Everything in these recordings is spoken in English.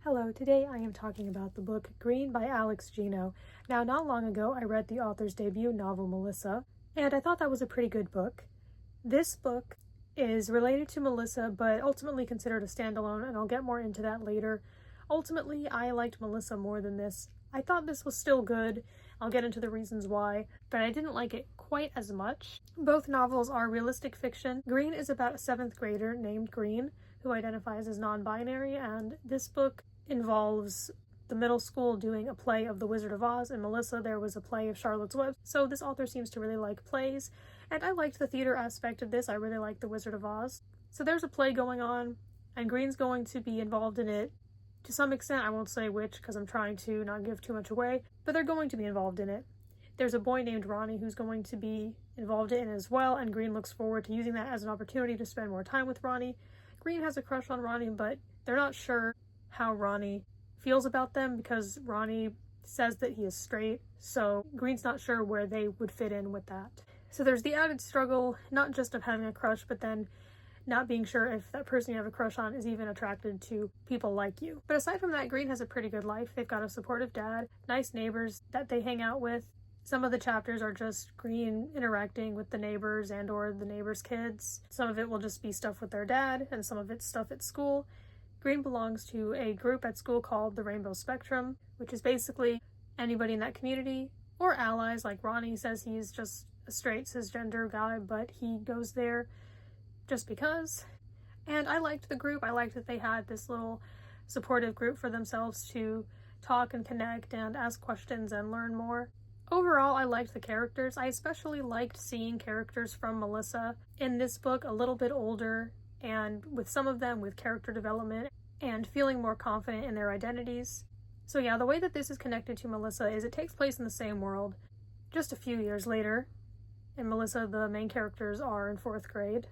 Hello, today I am talking about the book Green by Gino. Now, not long ago, I read the author's debut novel, Melissa, and I thought that was a pretty good book. This book is related to Melissa, but ultimately considered a standalone, and I'll get more into that later. Ultimately, I liked Melissa more than this. I thought this was still good. I'll get into the reasons why, but I didn't like it quite as much. Both novels are realistic fiction. Green is about a 7th grader named Green, who identifies as non-binary, and this book involves the middle school doing a play of The Wizard of Oz, and Melissa there was a play of Charlotte's Web. So this author seems to really like plays, and I liked the theater aspect of this. I really liked The Wizard of Oz. So there's a play going on, and Green's going to be involved in it to some extent. I won't say which because I'm trying to not give too much away, but they're going to be involved in it. There's a boy named Ronnie who's going to be involved in it as well, and Green looks forward to using that as an opportunity to spend more time with Ronnie. Green has a crush on Ronnie, but they're not sure how Ronnie feels about them because Ronnie says that he is straight, so Green's not sure where they would fit in with that. So there's the added struggle, not just of having a crush, but then not being sure if that person you have a crush on is even attracted to people like you. But aside from that, Green has a pretty good life. They've got a supportive dad, nice neighbors that they hang out with. Some of the chapters are just Green interacting with the neighbors and or the neighbors' kids. Some of it will just be stuff with their dad, and some of it's stuff at school. Green belongs to a group at school called the Rainbow Spectrum, which is basically anybody in that community, or allies. Like Ronnie says he's just a straight cisgender guy, but he goes there just because. And I liked the group. I liked that they had this little supportive group for themselves to talk and connect and ask questions and learn more. Overall, I liked the characters. I especially liked seeing characters from Melissa in this book a little bit older, and with some of them with character development and feeling more confident in their identities. So yeah, the way that this is connected to Melissa is it takes place in the same world just a few years later. In Melissa, the main characters are in 4th grade.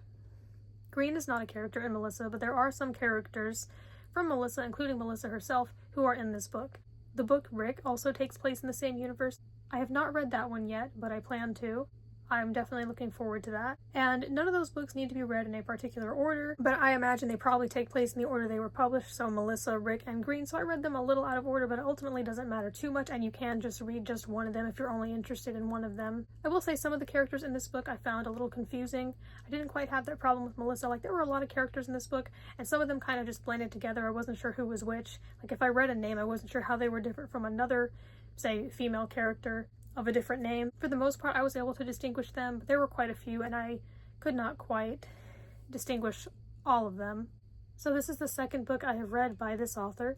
Green is not a character in Melissa, but there are some characters from Melissa, including Melissa herself, who are in this book. The book Rick also takes place in the same universe. I have not read that one yet, but I plan to. I'm definitely looking forward to that. And none of those books need to be read in a particular order, but I imagine they probably take place in the order they were published, so Melissa, Rick, and Green. So I read them a little out of order, but it ultimately doesn't matter too much, and you can just read just one of them if you're only interested in one of them. I will say some of the characters in this book I found a little confusing. I didn't quite have that problem with Melissa. Like, there were a lot of characters in this book, and some of them kind of just blended together. I wasn't sure who was which. Like, if I read a name, I wasn't sure how they were different from another, say, female character of a different name. For the most part, I was able to distinguish them, but there were quite a few, and I could not quite distinguish all of them. So this is the second book I have read by this author.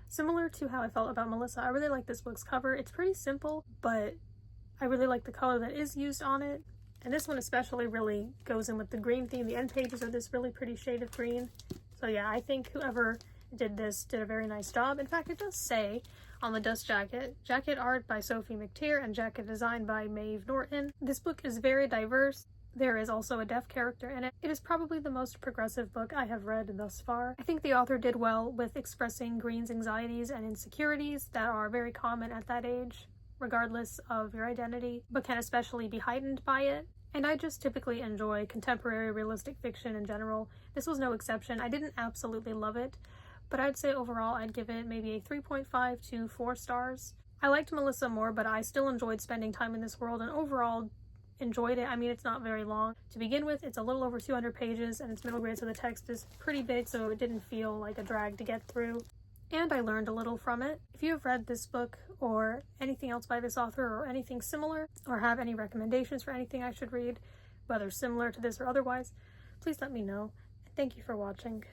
Similar to how I felt about Melissa, I really like this book's cover. It's pretty simple, but I really like the color that is used on it. And this one especially really goes in with the green theme. The end pages are this really pretty shade of green. So yeah, I think whoever did this did a very nice job. In fact, it does say on the dust jacket, jacket art by Sophie McTeer and jacket design by Maeve Norton. This book is very diverse. There is also a deaf character in it. It is probably the most progressive book I have read thus far. I think the author did well with expressing Green's anxieties and insecurities that are very common at that age, regardless of your identity, but can especially be heightened by it. And I just typically enjoy contemporary realistic fiction in general. This was no exception. I didn't absolutely love it, but I'd say overall I'd give it maybe a 3.5 to 4 stars. I liked Melissa more, but I still enjoyed spending time in this world and overall enjoyed it. I mean, it's not very long. To begin with, it's a little over 200 pages and it's middle grade, so the text is pretty big, so it didn't feel like a drag to get through. And I learned a little from it. If you have read this book or anything else by this author or anything similar, or have any recommendations for anything I should read, whether similar to this or otherwise, please let me know. Thank you for watching.